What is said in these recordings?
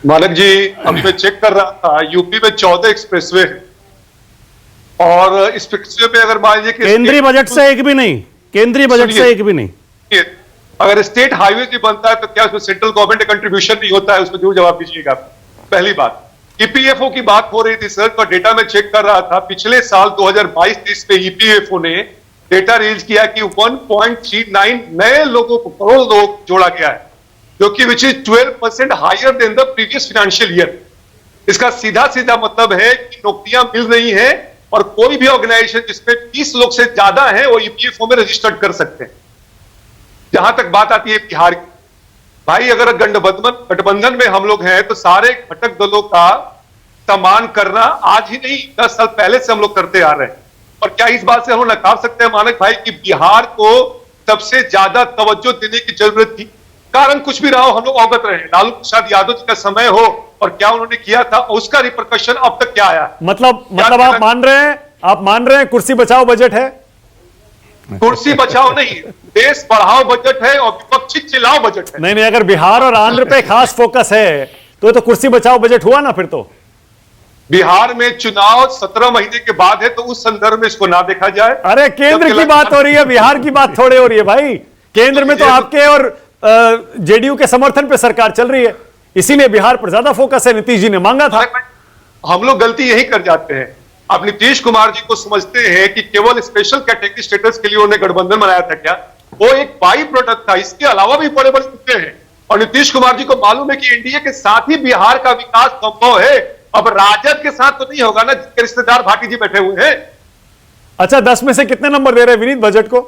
मानक जी, अब मैं चेक कर रहा था, यूपी में 14 एक्सप्रेसवे है और एक्सप्रेसवे पे अगर मान लीजिए कि केंद्रीय बजट से एक भी नहीं, केंद्रीय बजट से एक भी नहीं। अगर स्टेट हाईवे भी बनता है तो क्या उसमें सेंट्रल गवर्नमेंट का कंट्रीब्यूशन नहीं होता है? उसमें जरूर जवाब दीजिएगा। पहली बात, ईपीएफओ की बात हो रही थी सर, तो डेटा में चेक कर रहा था, पिछले साल 2022-23 में ईपीएफओ ने डेटा रिलीज किया कि 1.39 नए लोगों को, करोड़ लोग जोड़ा गया है, जो कि which is 12% higher than the previous financial year. इसका सीधा सीधा मतलब है कि नौकरियां मिल रही हैं और कोई भी ऑर्गेनाइजेशन जिसमें 20 लोग से ज्यादा है वो ईपीएफओ में रजिस्टर्ड कर सकते हैं। जहां तक बात आती है बिहार की, भाई अगर गठबंधन में हम लोग हैं तो सारे घटक दलों का सम्मान करना आज ही नहीं, 10 साल पहले से हम लोग करते आ रहे हैं। और क्या इस बात से हम लोग नकार सकते हैं मानक भाई कि बिहार को सबसे ज्यादा तवज्जो देने की जरूरत थी? कारण कुछ भी रहा हो, हम लोग अवगत रहे। लालू प्रसाद यादव जी का समय हो और क्या उन्होंने किया था, उसका रिपरकशन अब तक क्या आया? मतलब आप मान रहे हैं कुर्सी बचाओ बजट है? कुर्सी बचाओ नहीं, देश बढ़ाओ बजट है और विपक्षी चिल्लाओ बजट है। नहीं, अगर बिहार और आंध्र पे खास फोकस है तो कुर्सी बचाओ बजट हुआ ना फिर तो। बिहार में चुनाव 17 महीने के बाद है, तो उस संदर्भ में इसको ना देखा जाए। अरे केंद्र की बात हो रही है, बिहार की बात थोड़े हो रही है भाई। केंद्र में तो आपके और जेडीयू के समर्थन पे सरकार चल रही है, इसीलिए बिहार पर ज्यादा फोकस है। नीतीश जी ने मांगा था। हम लोग गलती यही कर जाते हैं। अब नीतीश कुमार जी को समझते हैं कि केवल स्पेशल कैटेगरी स्टेटस के लिए उन्होंने गठबंधन बनाया था क्या? वो एक बाई प्रोडक्ट था, इसके अलावा भी बड़े बड़े मुद्दे हैं और नीतीश कुमार जी को मालूम है कि एनडीए के साथ ही बिहार का विकास संभव है। अब राजद के साथ तो नहीं होगा ना, जिसके रिश्तेदार भाटी जी बैठे हुए हैं। अच्छा, 10 में से कितने नंबर दे रहे हैं विनीत बजट को?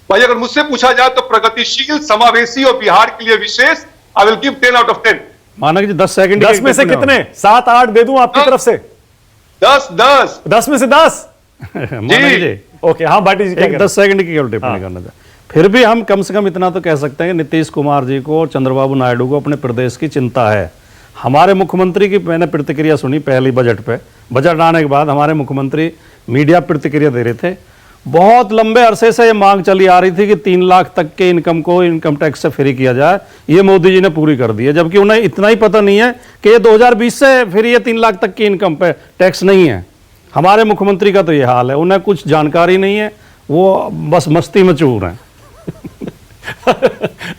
भाई अगर मुझसे पूछा जाए तो प्रगतिशील, समावेशी और बिहार के लिए विशेष, I will give 10 out of 10। Manak ji 10 second, 10 में से कितने? 7-8 दे दूं आपकी तरफ से? 10 में से 10 जी। ओके, हाँ भाटी जी, 10 सेकंड की केवल टिप्पणी करना था। फिर भी हम कम से कम इतना तो कह सकते हैं कि नीतीश कुमार जी को, चंद्रबाबू नायडू को अपने प्रदेश की चिंता है। हमारे मुख्यमंत्री की मैंने प्रतिक्रिया सुनी पहली बजट पे, बजट आने के बाद हमारे मुख्यमंत्री मीडिया प्रतिक्रिया दे रहे थे। बहुत लंबे अरसे से ये मांग चली आ रही थी कि 3 लाख तक के इनकम को इनकम टैक्स से फ्री किया जाए। ये मोदी जी ने पूरी कर दी है, जबकि उन्हें इतना ही पता नहीं है कि ये 2020 से फिर ये 3 लाख तक की इनकम पे टैक्स नहीं है। हमारे मुख्यमंत्री का तो ये हाल है, उन्हें कुछ जानकारी नहीं है, वो बस मस्ती में चूर हैं।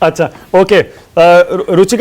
अच्छा, ओके, रुचिका।